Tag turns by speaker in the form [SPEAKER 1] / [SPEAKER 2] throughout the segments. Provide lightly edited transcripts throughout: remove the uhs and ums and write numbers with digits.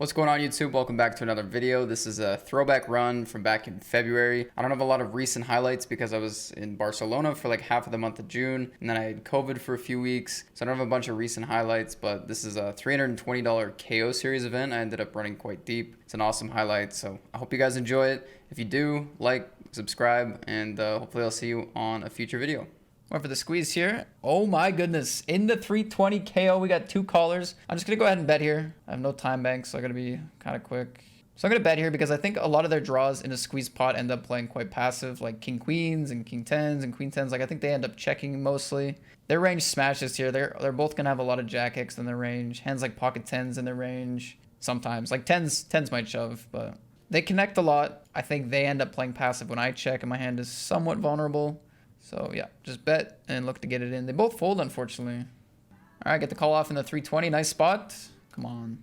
[SPEAKER 1] What's going on, YouTube? Welcome back to another video. This is a throwback run from back in February. I don't have a lot of recent highlights because I was in Barcelona for like half of the month of June, and then I had COVID for a few weeks, so I don't have a bunch of recent highlights, but this is a $320 KO series event. I ended up running quite deep. It's an awesome highlight, so I hope you guys enjoy it. If you do, like, subscribe, and hopefully I'll see you on a future video. Went for the squeeze here. Oh my goodness. In the 320 KO, we got two callers. I'm just going to go ahead and bet here. I have no time bank, so I'm going to be kind of quick. So I'm going to bet here because I think a lot of their draws in a squeeze pot end up playing quite passive, like king queens and king tens and queen tens. Like I think they end up checking mostly. Their range smashes here. They're both going to have a lot of jack X in their range. Hands like pocket tens in their range sometimes. Like tens might shove, but they connect a lot. I think they end up playing passive when I check and my hand is somewhat vulnerable. So yeah, just bet and look to get it in. They both fold, unfortunately. All right, get the call off in the 320. Nice spot. Come on.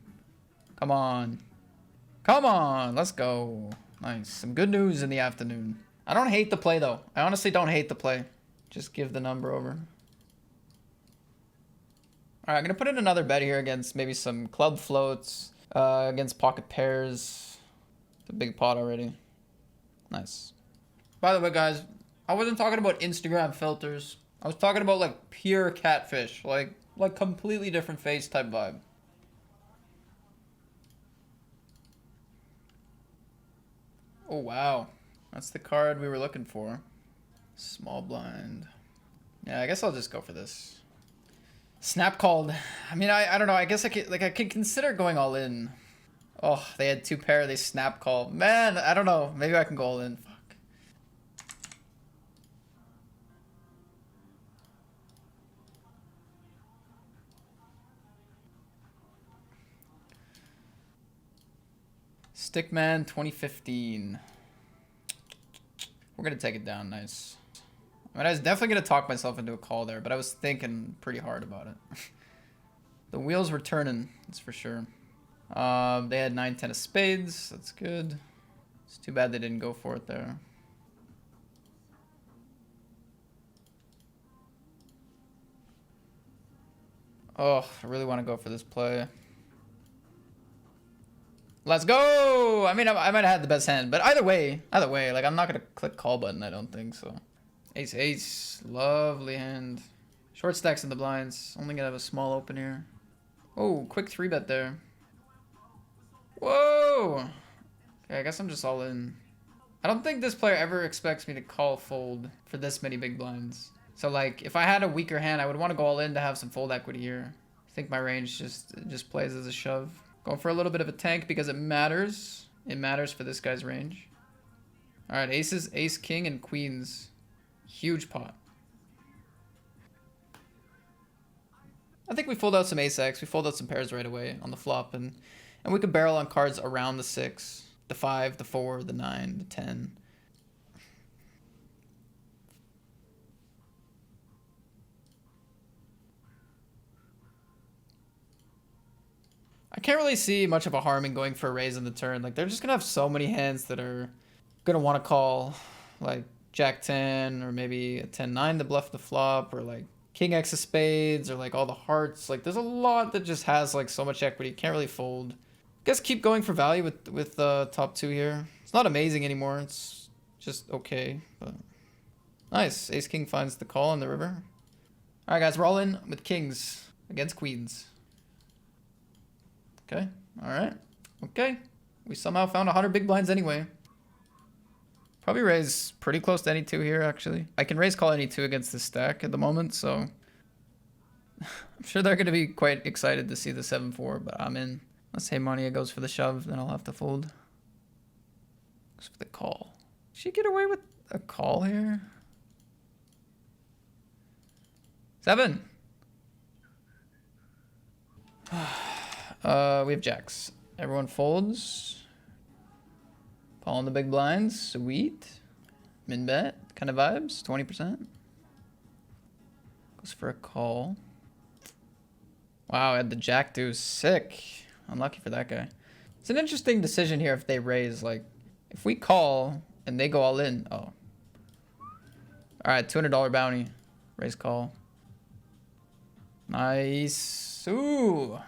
[SPEAKER 1] Come on. Come on. Let's go. Nice. Some good news in the afternoon. I don't hate the play, though. I honestly don't hate the play. Just give the number over. All right, I'm going to put in another bet here against maybe some club floats, against pocket pairs. It's a big pot already. Nice. By the way, guys, I wasn't talking about Instagram filters. I was talking about like pure catfish, like completely different face type vibe. Oh wow, that's the card we were looking for. Small blind. Yeah, I guess I'll just go for this. Snap called. I mean, I don't know. I guess I could consider going all in. Oh, they had two pair. They snap called. Man, I don't know. Maybe I can go all in. Stickman 2015. We're going to take it down. Nice. I mean, I was definitely going to talk myself into a call there, but I was thinking pretty hard about it. The wheels were turning, that's for sure. They had 9-10 of spades. That's good. It's too bad they didn't go for it there. Oh, I really want to go for this play. Let's go! I mean, I might have had the best hand, but either way, like, I'm not going to click call button, I don't think, so. Ace, ace, lovely hand. Short stacks in the blinds, only going to have a small open here. Oh, quick 3-bet there. Whoa! Okay, I guess I'm just all in. I don't think this player ever expects me to call fold for this many big blinds. So, like, if I had a weaker hand, I would want to go all in to have some fold equity here. I think my range just plays as a shove. Going for a little bit of a tank because it matters. It matters for this guy's range. All right, aces, ace, king, and queens. Huge pot. I think we fold out some ace X. We fold out some pairs right away on the flop. And we could barrel on cards around the 6, the 5, the 4, the 9, the 10. I can't really see much of a harm in going for a raise in the turn. Like, they're just going to have so many hands that are going to want to call, like, Jack 10 or maybe a 10-9 to bluff the flop, or, like, King X of spades, or, like, all the hearts. Like, there's a lot that just has, like, so much equity. Can't really fold. Guess keep going for value with the top two here. It's not amazing anymore. It's just okay. But nice. Ace-King finds the call in the river. All right, guys, we're all in with kings against queens. Okay, all right, okay. We somehow found 100 big blinds anyway. Probably raise pretty close to any two here, actually. I can raise call any two against this stack at the moment, so I'm sure they're going to be quite excited to see the 7-4, but I'm in. Let's say Mania goes for the shove, then I'll have to fold. Goes for the call. Did she get away with a call here? 7. We have jacks. Everyone folds. Paul in the big blinds. Sweet. Min bet. Kind of vibes. 20%. Goes for a call. Wow, I had the jack deuce. Sick. Unlucky for that guy. It's an interesting decision here if they raise. Like, if we call and they go all in. Oh. Alright, $200 bounty. Raise call. Nice. Ooh.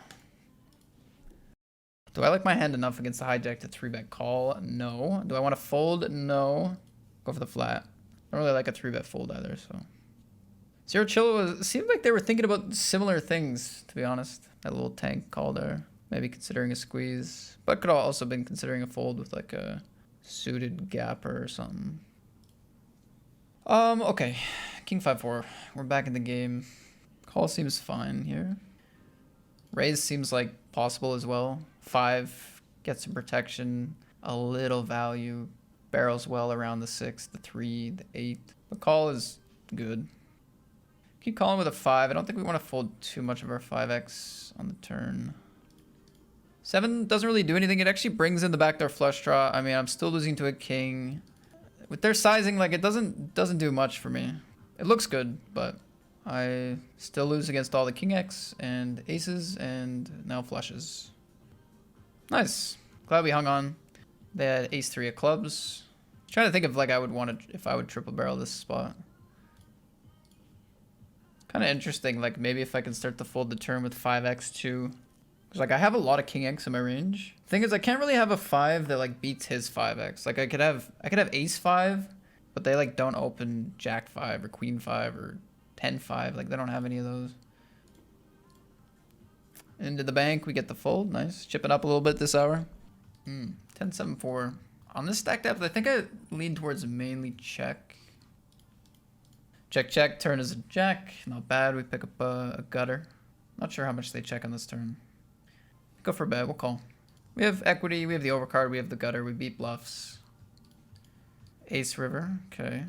[SPEAKER 2] Do I like my hand enough against the hijack to 3-bet call? No. Do I want to fold? No. Go for the flat. I don't really like a 3-bet fold either, so. Zero Chill seemed like they were thinking about similar things, to be honest. That little tank call there. Maybe considering a squeeze. But could have also been considering a fold with like a suited gapper or something. Okay. King 5-4. We're back in the game. Call seems fine here. Raise seems like possible as well. 5 gets some protection, a little value. Barrels well around the 6, the 3, the 8. The call is good. Keep calling with a 5. I don't think we want to fold too much of our 5x on the turn. 7 doesn't really do anything. It actually brings in the backdoor flush draw. I mean, I'm still losing to a king. With their sizing, like, it doesn't do much for me. It looks good, but I still lose against all the king X and aces and now flushes. Nice. Glad we hung on. They had ace 3 of clubs. Trying to think of like if I would triple barrel this spot. Kind of interesting. Like maybe if I can start to fold the turn with 5x too. Cause like I have a lot of king X in my range. Thing is I can't really have a 5 that like beats his 5x. Like I could have ace 5, but they like don't open jack 5 or queen 5 or 10-5. Like they don't have any of those. Into the bank, we get the fold. Nice. Chipping up a little bit this hour. 10-7-4. On this stack depth, I think I lean towards mainly check. Check, check. Turn is a jack. Not bad. We pick up a gutter. Not sure how much they check on this turn. Go for a bet. We'll call. We have equity. We have the overcard. We have the gutter. We beat bluffs. Ace river. Okay.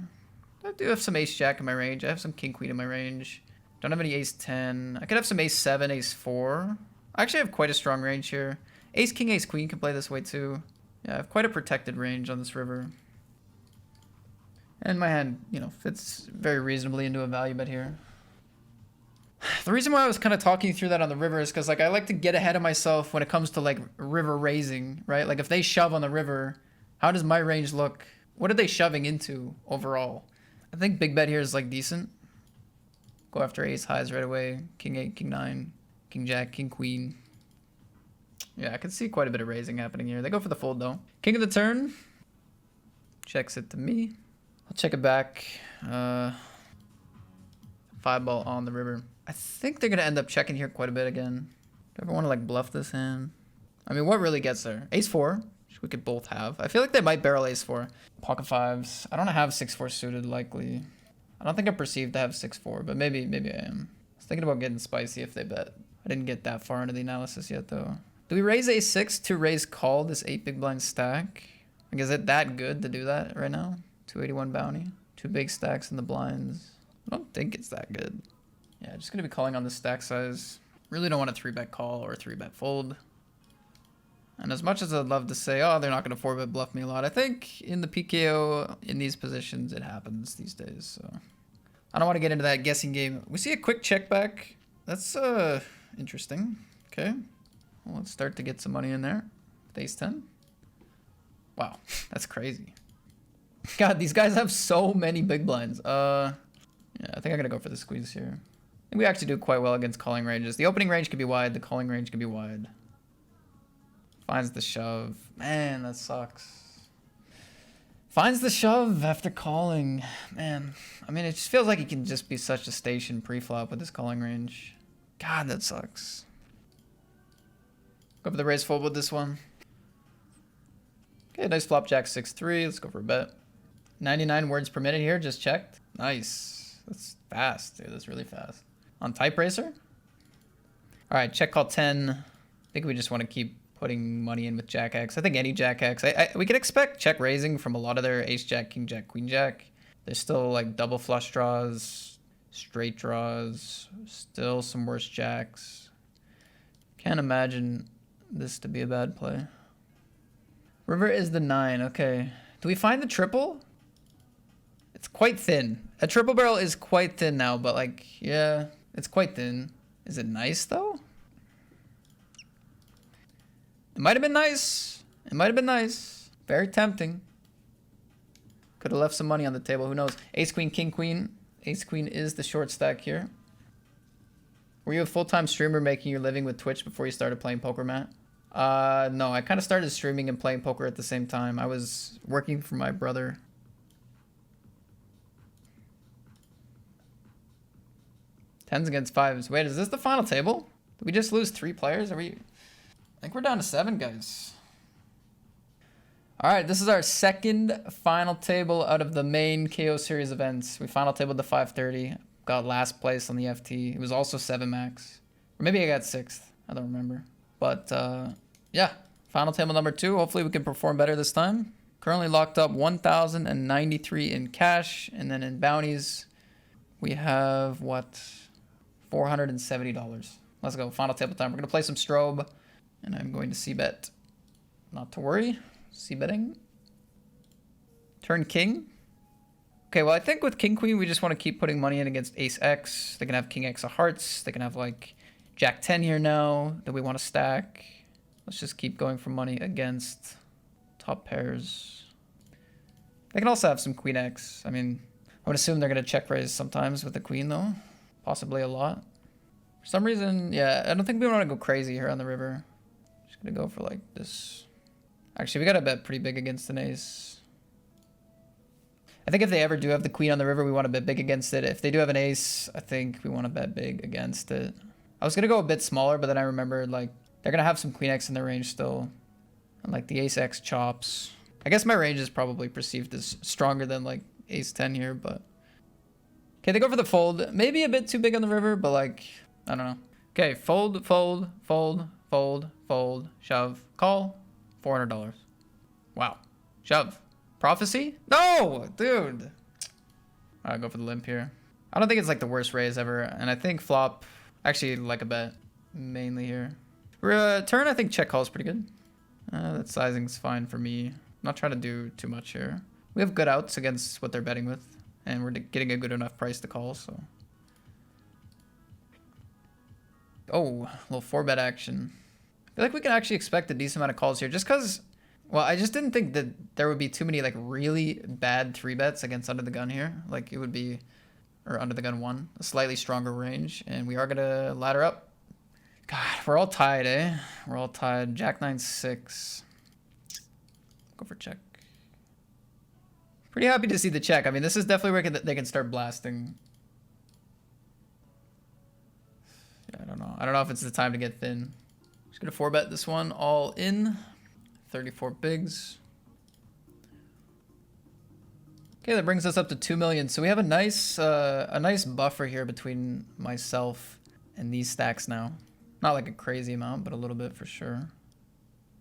[SPEAKER 2] I do have some ace jack in my range. I have some king queen in my range. Don't have any ace 10. I could have some ace 7, ace 4. I actually have quite a strong range here. Ace king, ace queen can play this way too. Yeah, I have quite a protected range on this river. And my hand, you know, fits very reasonably into a value bet here. The reason why I was kind of talking through that on the river is because like I like to get ahead of myself when it comes to like river raising, right? Like if they shove on the river, how does my range look? What are they shoving into overall? I think big bet here is like decent. Go after ace highs right away. King 8, king 9, king jack, king queen. Yeah, I can see quite a bit of raising happening here. They go for the fold though. King of the turn. Checks it to me. I'll check it back. 5 ball on the river. I think they're going to end up checking here quite a bit again. Do I ever want to like bluff this hand? I mean, what really gets there? Ace 4, which we could both have. I feel like they might barrel ace 4. Pocket 5s. I don't have 6-4 suited likely. I don't think I'm perceived to have 6-4, but maybe I am. I was thinking about getting spicy if they bet. I didn't get that far into the analysis yet though. Do we raise ace 6 to raise call this 8 big blind stack? Like, is it that good to do that right now? 281 bounty. 2 big stacks in the blinds. I don't think it's that good. Yeah, just gonna be calling on the stack size. Really don't want a 3-bet call or a 3-bet fold. And as much as I'd love to say, oh, they're not gonna 4-bet bluff me a lot, I think in the PKO, in these positions, it happens these days, so. I don't want to get into that guessing game. We see a quick check back. That's interesting. Okay. Well, let's start to get some money in there. With ace 10. Wow, that's crazy. God, these guys have so many big blinds. Yeah, I think I'm gonna go for the squeeze here. I think we actually do quite well against calling ranges. The opening range could be wide, the calling range could be wide. Finds the shove. Man, that sucks. Finds the shove after calling. Man, I mean, it just feels like he can just be such a station pre-flop with his calling range. God, that sucks. Go for the raise fold with this one. Okay, nice flop jack 6-3. Let's go for a bet. 99 words per minute here, just checked. Nice. That's fast, dude. That's really fast. On type racer? All right, check call 10. I think we just want to keep putting money in with jack X. I think any jack X. We can expect check raising from a lot of their ace jack, king jack, queen jack. There's still like double flush draws, straight draws, still some worse jacks. Can't imagine this to be a bad play. River is the 9. Okay. Do we find the triple? It's quite thin. A triple barrel is quite thin now, but like, yeah, it's quite thin. Is it nice though? It might have been nice. It might have been nice. Very tempting. Could have left some money on the table. Who knows? Ace queen, king queen. Ace queen is the short stack here. Were you a full-time streamer making your living with Twitch before you started playing poker, Matt? No, I kind of started streaming and playing poker at the same time. I was working for my brother. Tens against fives. Wait, is this the final table? Did we just lose 3 players? Are we? I think we're down to 7, guys. All right, this is our second final table out of the main KO series events. We final tabled the 530. Got last place on the FT. It was also 7 max. Or maybe I got 6th. I don't remember. But yeah, final table number 2. Hopefully we can perform better this time. Currently locked up 1,093 in cash. And then in bounties, we have what? $470. Let's go. Final table time. We're going to play some strobe. And I'm going to c-bet. Not to worry. C-betting. Turn king. Okay, well, I think with king queen, we just want to keep putting money in against ace x. They can have king x of hearts. They can have like jack 10 here now that we want to stack. Let's just keep going for money against top pairs. They can also have some queen x. I mean, I would assume they're going to check raise sometimes with the queen though. Possibly a lot. For some reason, yeah, I don't think we want to go crazy here on the river. Just going to go for like this. Actually, we got to bet pretty big against an ace. I think if they ever do have the queen on the river, we want to bet big against it. If they do have an ace, I think we want to bet big against it. I was going to go a bit smaller, but then I remembered like they're going to have some queen x in their range still. And like the ace x chops. I guess my range is probably perceived as stronger than like ace 10 here, but. Okay, they go for the fold. Maybe a bit too big on the river, but like, I don't know. Okay, fold, fold, fold, fold, fold, shove, call. $400. Wow. Shove. Prophecy? No, dude. I'll go for the limp here. I don't think it's like the worst raise ever. And I think flop, actually like a bet mainly here. Turn, I think check call is pretty good. That sizing's fine for me. Not trying to do too much here. We have good outs against what they're betting with. And we're getting a good enough price to call, so. Oh, a little 4-bet action. I feel like we can actually expect a decent amount of calls here just because, well, I just didn't think that there would be too many like really bad 3-bets against under the gun here. Like it would be, or under the gun 1, a slightly stronger range. And we are going to ladder up. God, we're all tied, eh? We're all tied. Jack 9-6. Go for check. Pretty happy to see the check. I mean, this is definitely where they can start blasting. Yeah, I don't know. I don't know if it's the time to get thin. Just gonna 4-bet this one all in. 34 bigs. Okay, that brings us up to 2 million. So we have a nice buffer here between myself and these stacks now. Not like a crazy amount, but a little bit for sure.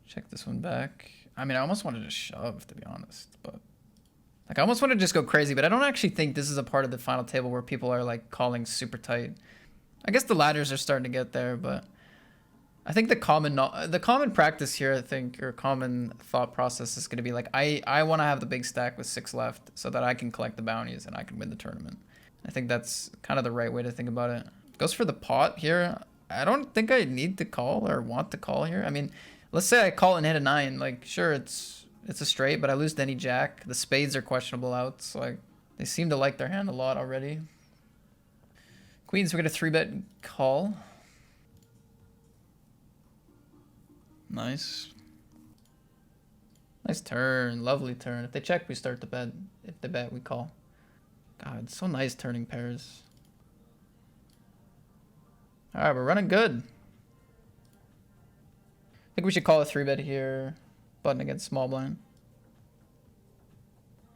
[SPEAKER 2] Check this one back. I mean, I almost wanted to shove, to be honest, but like I almost want to just go crazy, but I don't actually think this is a part of the final table where people are like calling super tight. I guess the ladders are starting to get there, but I think the common practice here, I think, or common thought process is going to be like, I want to have the big stack with 6 left so that I can collect the bounties and I can win the tournament. I think that's kind of the right way to think about it. Goes for the pot here. I don't think I need to call or want to call here. I mean, let's say I call and hit a 9. Like, sure, it's a straight, but I lose to any jack. The spades are questionable outs. Like, they seem to like their hand a lot already. Queens, we're going to 3-bet call. Nice. Nice turn. Lovely turn. If they check, we start to bet. If they bet, we call. God, it's so nice turning pairs. All right, we're running good. I think we should call a 3-bet here. Button against small blind.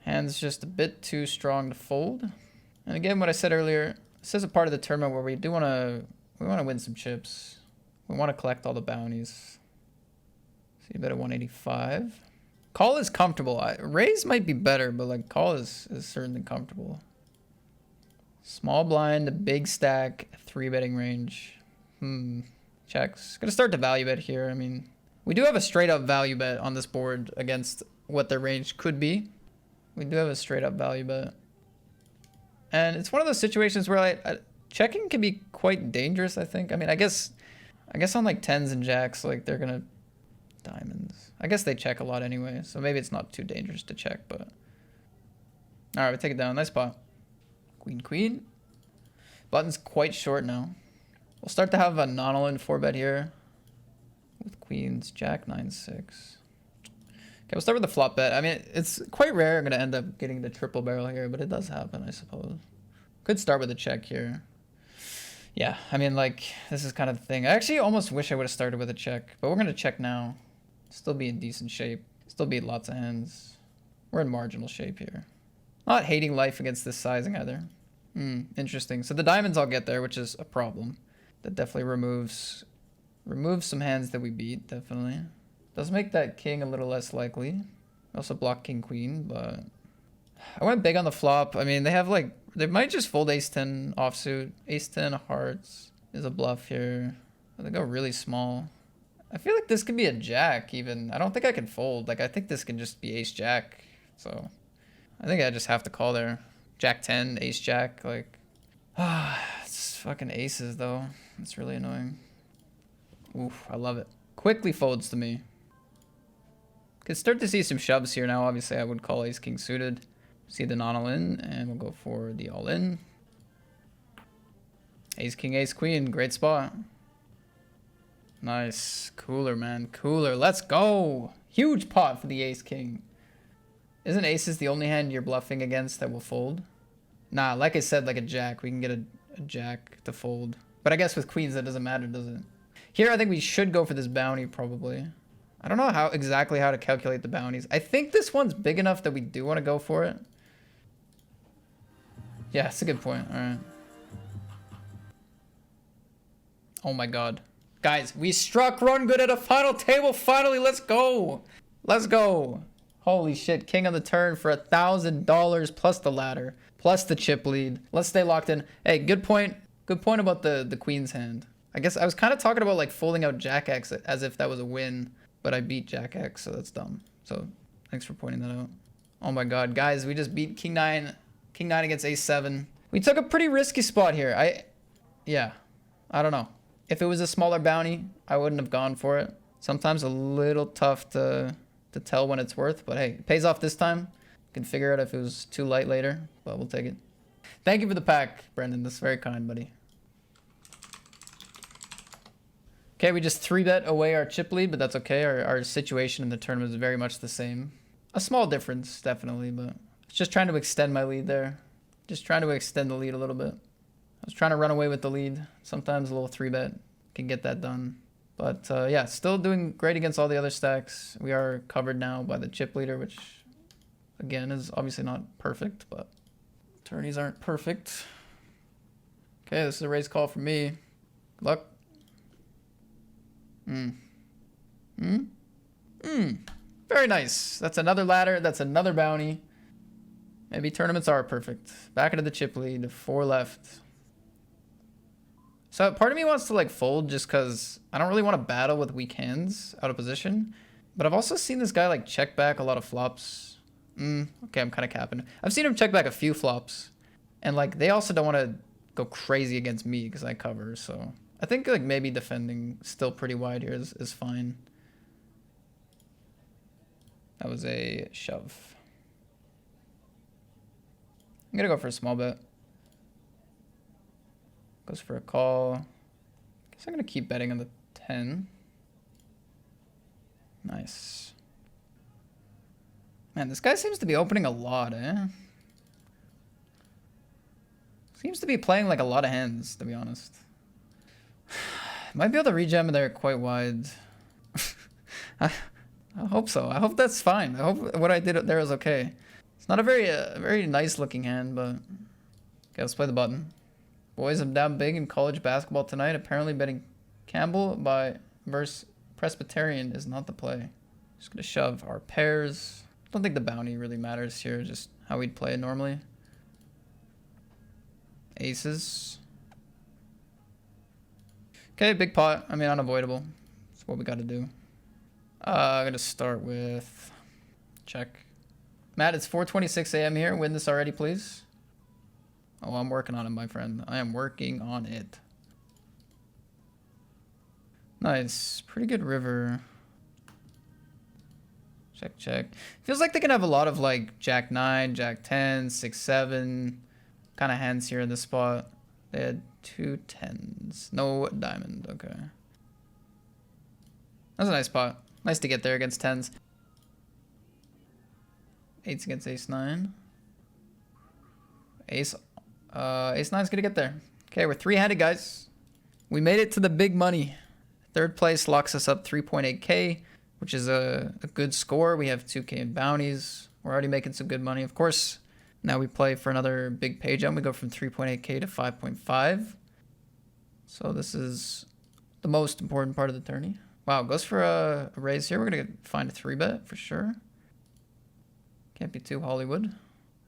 [SPEAKER 2] Hand's just a bit too strong to fold. And again, what I said earlier, this is a part of the tournament where we want to win some chips. We want to collect all the bounties. So you bet at 185. Call is comfortable. Raise might be better, but like call is certainly comfortable. Small blind, big stack, 3-betting range. Checks. Gonna start to value bet here. I mean, we do have a straight up value bet on this board against what their range could be. We do have a straight up value bet. And it's one of those situations where checking can be quite dangerous, I think. I mean, I guess on like 10s and jacks, like they're gonna diamonds. I guess they check a lot anyway, so maybe it's not too dangerous to check, but. All right, we take it down. Nice pot. Queen, queen. Button's quite short now. We'll start to have a non-all-in 4-bet here with Queens, Jack 9-6. Okay, we'll start with the flop bet. I mean, it's quite rare I'm going to end up getting the triple barrel here, but it does happen, I suppose. Could start with a check here. Yeah, I mean, like, this is kind of the thing. I actually almost wish I would have started with a check, but we're going to check now. Still be in decent shape. Still beat lots of hands. We're in marginal shape here. Not hating life against this sizing either. Interesting. So the diamonds I'll get there, which is a problem. That definitely removes some hands that we beat, definitely. Does make that king a little less likely. Also block king queen, but I went big on the flop. I mean, they have like, they might just fold ace-10 offsuit. Ace-10 hearts is a bluff here. They go really small. I feel like this could be a jack even. I don't think I can fold. Like, I think this can just be ace-jack. So I think I just have to call there. Jack-10, ace-jack, like. It's fucking aces though. It's really annoying. Oof, I love it. Quickly folds to me. Could start to see some shoves here now. Obviously, I would call ace-king suited. See the non-all-in, and we'll go for the all-in. Ace-king, ace-queen, great spot. Nice. Cooler, man. Cooler. Let's go. Huge pot for the ace-king. Isn't aces the only hand you're bluffing against that will fold? Nah, like I said, like a jack. We can get a jack to fold. But I guess with queens, that doesn't matter, does it? Here, I think we should go for this bounty, probably. I don't know exactly how to calculate the bounties. I think this one's big enough that we do want to go for it. Yeah, it's a good point. All right. Oh my god. Guys, we struck run good at a final table. Finally, let's go. Let's go. Holy shit. King on the turn for $1,000 plus the ladder, plus the chip lead. Let's stay locked in. Hey, good point. Good point about the queen's hand. I guess I was kind of talking about like folding out Jack X as if that was a win, but I beat Jack X, so that's dumb. So thanks for pointing that out. Oh my god, guys, we just beat King 9 against Ace 7. We took a pretty risky spot here. Yeah, I don't know. If it was a smaller bounty, I wouldn't have gone for it. Sometimes a little tough to tell when it's worth, but hey, it pays off this time. Can figure out if it was too light later, but we'll take it. Thank you for the pack, Brendan. That's very kind, buddy. Okay, we just 3-bet away our chip lead, but that's okay. Our situation in the tournament is very much the same. A small difference, definitely, but it's just trying to extend my lead there. Just trying to extend the lead a little bit. I was trying to run away with the lead. Sometimes a little 3-bet can get that done. But yeah, still doing great against all the other stacks. We are covered now by the chip leader, which again is obviously not perfect, but tourneys aren't perfect. Okay, this is a raise call for me. Good luck. Very nice. That's another ladder. That's another bounty. Maybe tournaments are perfect. Back into the chip lead. 4 left. So part of me wants to like fold just because I don't really want to battle with weak hands out of position. But I've also seen this guy like check back a lot of flops. Okay, I'm kind of capping. I've seen him check back a few flops. And like they also don't want to go crazy against me because I cover. So I think like maybe defending still pretty wide here is fine. That was a shove. I'm gonna go for a small bet. Goes for a call. Guess I'm gonna keep betting on the 10. Nice. Man, this guy seems to be opening a lot, eh? Seems to be playing like a lot of hands, to be honest. Might be able to rejam there quite wide. I hope so. I hope that's fine. I hope what I did there is okay. It's not a very nice looking hand, but okay, let's play the button. Boys, I'm down big in college basketball tonight. Apparently betting Campbell versus Presbyterian is not the play. Just gonna shove our pairs. Don't think the bounty really matters here, just how we'd play it normally. Aces. Okay, big pot. I mean, unavoidable. That's what we gotta do. I'm gonna start with check. Matt, it's 4:26 a.m. here. Win this already, please. Oh, I'm working on it, my friend. I am working on it. Nice. Pretty good river. Check, check. Feels like they can have a lot of like Jack 9, Jack 10, 6, 7 kind of hands here in this spot. They had 2 10s. No diamond. Okay. That's a nice spot. Nice to get there against 10s. 8s against ace 9. Ace 9's gonna get there. Okay, we're 3-handed, guys. We made it to the big money. Third place locks us up 3.8k, which is a good score. We have 2k in bounties. We're already making some good money. Of course, now we play for another big pay jump. We go from 3.8k to 5.5. So this is the most important part of the tourney. Wow, goes for a raise here. We're going to find a 3-bet for sure. Can't be too Hollywood.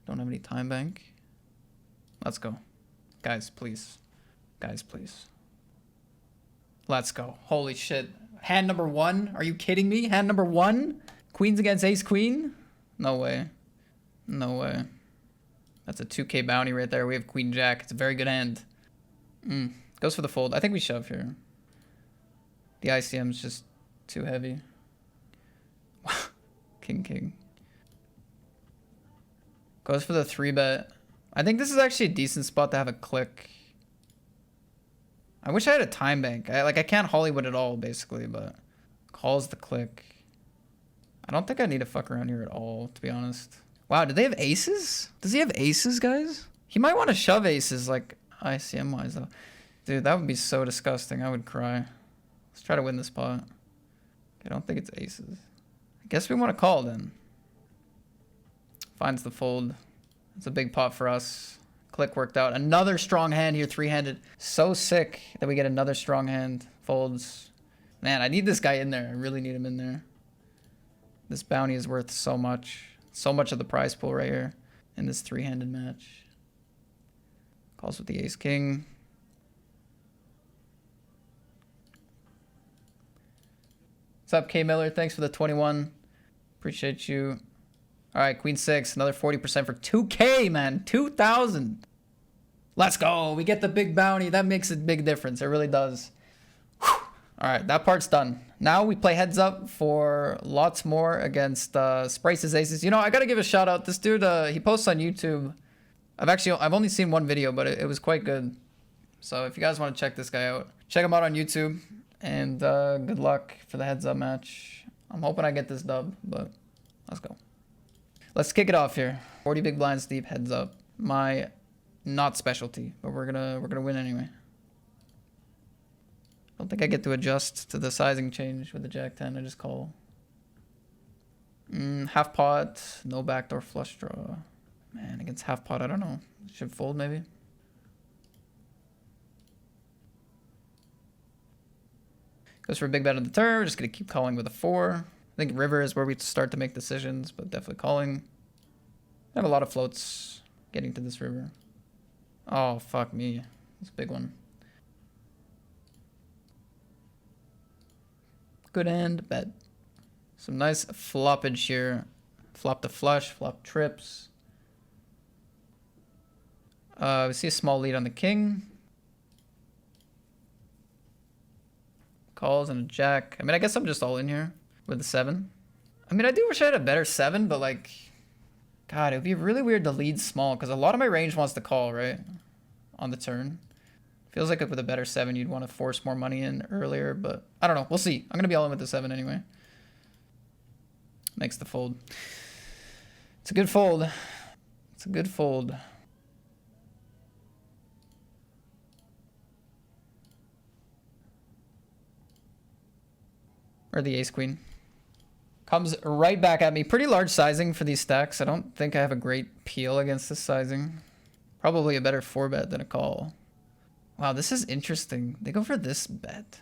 [SPEAKER 2] Don't have any time bank. Let's go. Guys, please. Guys, please. Let's go. Holy shit. Hand number 1? Are you kidding me? Hand number 1? Queens against ace queen? No way. No way. That's a 2k bounty right there. We have queen jack. It's a very good hand. Goes for the fold. I think we shove here. The ICM's just too heavy. King. Goes for the 3-bet. I think this is actually a decent spot to have a click. I wish I had a time bank. I can't Hollywood at all, basically, but calls the click. I don't think I need to fuck around here at all, to be honest. Wow, do they have aces? Does he have aces, guys? He might want to shove aces, like ICM-wise, though. Dude, that would be so disgusting. I would cry. Let's try to win this pot. I don't think it's aces. I guess we want to call, then. Finds the fold. It's a big pot for us. Click worked out. Another strong hand here, 3-handed. So sick that we get another strong hand. Folds. Man, I need this guy in there. I really need him in there. This bounty is worth so much. So much of the prize pool right here in this 3-handed match. Calls with the ace king. What's up, K Miller? Thanks for the 21. Appreciate you. All right, queen 6, another 40% for 2k, man. 2,000. Let's go. We get the big bounty. That makes a big difference. It really does. Whew. All right, that part's done. Now we play heads up for lots more against Sprice's aces. You know, I got to give a shout out. This dude, he posts on YouTube. I've only seen one video, but it was quite good. So if you guys want to check this guy out, check him out on YouTube. And good luck for the heads up match. I'm hoping I get this dub, but let's go. Let's kick it off here. 40 big blinds deep, heads up. My not specialty, but we're gonna win anyway. Don't think I get to adjust to the sizing change with the jack 10. I just call. Half pot, no backdoor flush draw. Man, against half pot, I don't know. Should fold maybe. Goes for a big bet on the turn. We're just gonna keep calling with a 4. I think river is where we start to make decisions, but definitely calling. I have a lot of floats getting to this river. Oh, fuck me. It's a big one. Good hand, bet. Some nice floppage here. Flop to flush, flop trips. We see a small lead on the king. Calls and a jack. I mean, I guess I'm just all in here with the 7. I mean, I do wish I had a better 7, but like, God, it would be really weird to lead small because a lot of my range wants to call, right? On the turn. Feels like with a better 7, you'd want to force more money in earlier, but I don't know. We'll see. I'm going to be all in with the 7 anyway. Makes the fold. It's a good fold. It's a good fold. Or the ace queen. Comes right back at me. Pretty large sizing for these stacks. I don't think I have a great peel against this sizing. Probably a better 4-bet than a call. Wow, this is interesting. They go for this bet.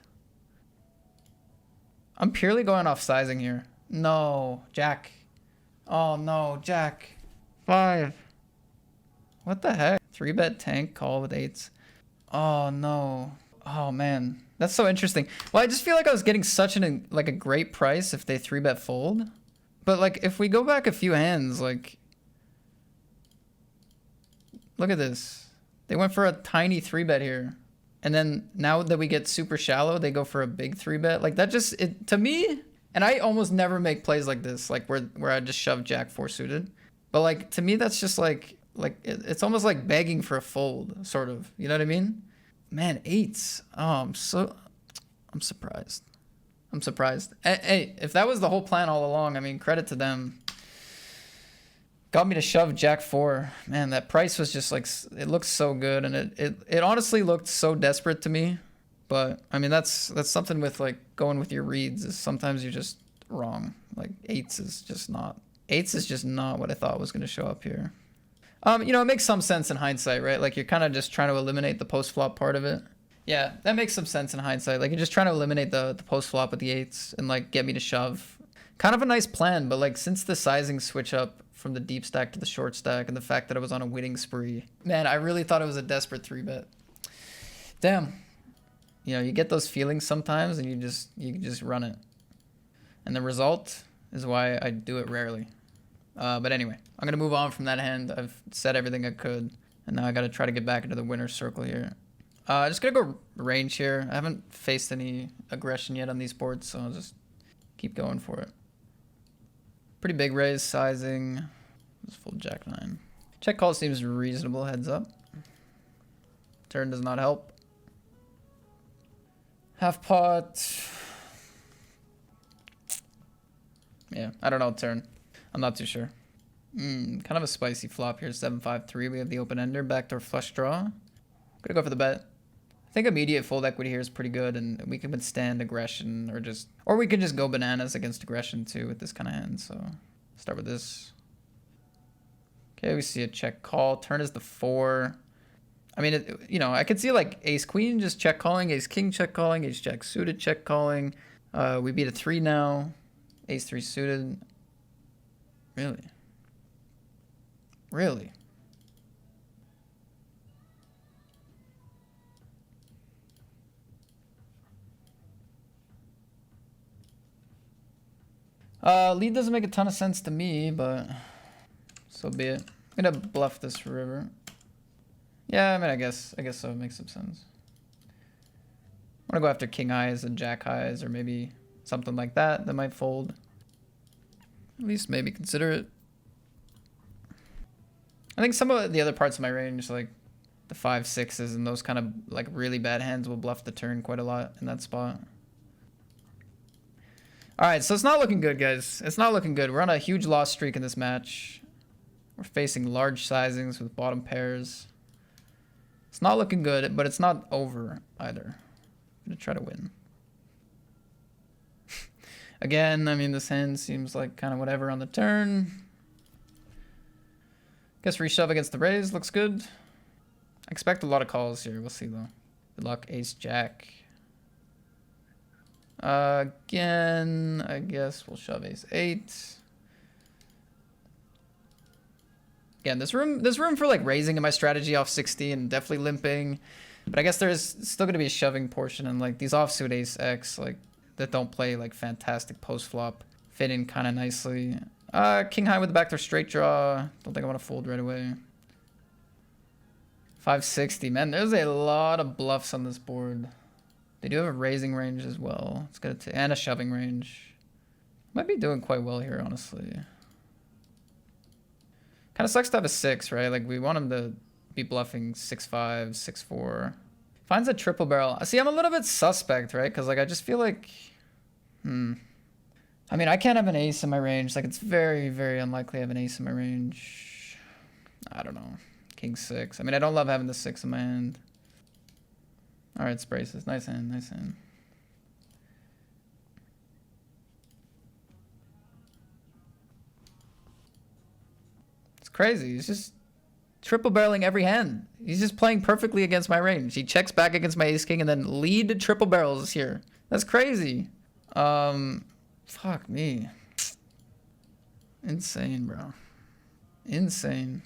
[SPEAKER 2] I'm purely going off sizing here. No, jack. Oh no, jack. 5. What the heck? 3-bet tank, call with 8s. Oh no. Oh man. That's so interesting. Well, I just feel like I was getting such a great price if they 3-bet fold. But like if we go back a few hands, like look at this. They went for a tiny 3-bet here. And then now that we get super shallow, they go for a big 3-bet. Like that just to me, and I almost never make plays like this, like where I just shove jack 4 suited. But like to me that's just like it's almost like begging for a fold, sort of. You know what I mean? Man, 8s. Oh, I'm surprised. I'm surprised. Hey, if that was the whole plan all along, I mean, credit to them. Got me to shove Jack 4. Man, that price was just like, it looked so good, and it honestly looked so desperate to me. But I mean, that's something with like going with your reads, is sometimes you're just wrong. Like eights is just not what I thought was going to show up here. You know, it makes some sense in hindsight, right? Like you're kind of just trying to eliminate the post flop part of it. Yeah, that makes some sense in hindsight. Like you're just trying to eliminate the post flop with the eights and like get me to shove. Kind of a nice plan, but like since the sizing switch up from the deep stack to the short stack and the fact that I was on a winning spree, man, I really thought it was a desperate 3-bet. Damn. You know, you get those feelings sometimes and you just run it. And the result is why I do it rarely. But anyway, I'm going to move on from that hand. I've said everything I could. And now I got to try to get back into the winner's circle here. Just going to go range here. I haven't faced any aggression yet on these boards, so I'll just keep going for it. Pretty big raise sizing. Just full Jack 9. Check call seems reasonable, heads up. Turn does not help. Half pot. Yeah, I don't know, turn. I'm not too sure. Kind of a spicy flop here. 7-5-3. We have the open ender, backdoor flush draw. Gonna go for the bet. I think immediate fold equity here is pretty good, and we can withstand aggression, or we can just go bananas against aggression too with this kind of hand. So start with this. Okay, we see a check call. Turn is the 4. I mean, you know, I could see like ace queen just check calling, ace king check calling, ace jack suited check calling. We beat a 3 now. Ace 3 suited. Really? Really? Lead doesn't make a ton of sense to me, but so be it. I'm gonna bluff this river. Yeah, I mean, I guess so. It makes some sense. I want to go after king highs and jack highs, or maybe something like that might fold. At least maybe consider it. I think some of the other parts of my range, like the 5-6s and those kind of like really bad hands, will bluff the turn quite a lot in that spot. All right, so it's not looking good, guys. It's not looking good. We're on a huge loss streak in this match. We're facing large sizings with bottom pairs. It's not looking good, but it's not over either. I'm gonna try to win. Again, I mean, this hand seems like kind of whatever on the turn. Guess reshove against the raise looks good. I expect a lot of calls here. We'll see, though. Good luck, ace jack. Again, I guess we'll shove ace 8. Again, there's room for like raising in my strategy off 60 and definitely limping. But I guess there's still going to be a shoving portion, and like these offsuit ace X like that don't play like fantastic post flop fit in kind of nicely. King high with the backdoor straight draw. Don't think I want to fold right away. 560, man. There's a lot of bluffs on this board. They do have a raising range as well. It's good and a shoving range. Might be doing quite well here, honestly. Kind of sucks to have a 6, right? Like we want him to be bluffing 6-5, 6-4. Finds a triple barrel. See, I'm a little bit suspect, right? Because like I just feel like, I mean, I can't have an ace in my range. Like it's very, very unlikely I have an ace in my range. I don't know. King 6. I mean, I don't love having the 6 in my hand. All right, it's braces. Nice hand, nice hand. It's crazy. He's just triple barreling every hand. He's just playing perfectly against my range. He checks back against my ace king and then lead triple barrels here. That's crazy. Fuck me. Insane, bro. Insane.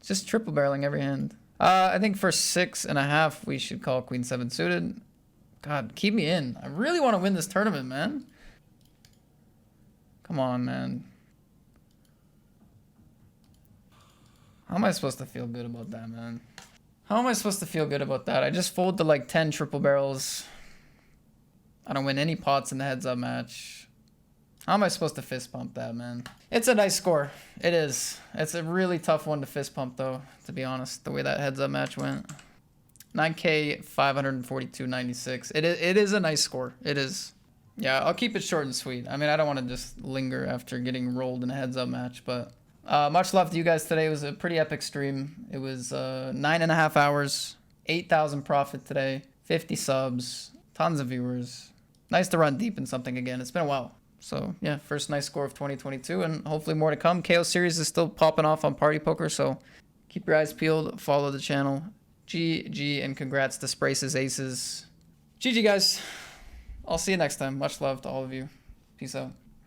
[SPEAKER 2] Just triple barreling every hand. I think for 6.5, we should call queen 7 suited. God, keep me in. I really want to win this tournament, man. Come on, man. How am I supposed to feel good about that, man? How am I supposed to feel good about that? I just fold to like 10 triple barrels. I don't win any pots in the heads up match. How am I supposed to fist pump that, man? It's a nice score. It is. It's a really tough one to fist pump, though, to be honest, the way that heads up match went. 9K 542.96. It is a nice score. It is. Yeah, I'll keep it short and sweet. I mean, I don't want to just linger after getting rolled in a heads-up match, but much love to you guys today. It was a pretty epic stream. It was 9.5 hours, 8,000 profit today, 50 subs, tons of viewers. Nice to run deep in something again. It's been a while. So, yeah, first nice score of 2022, and hopefully more to come. KO series is still popping off on Party Poker, so keep your eyes peeled, follow the channel. GG, and congrats to Spraces Aces. GG, guys. I'll see you next time. Much love to all of you. Peace out.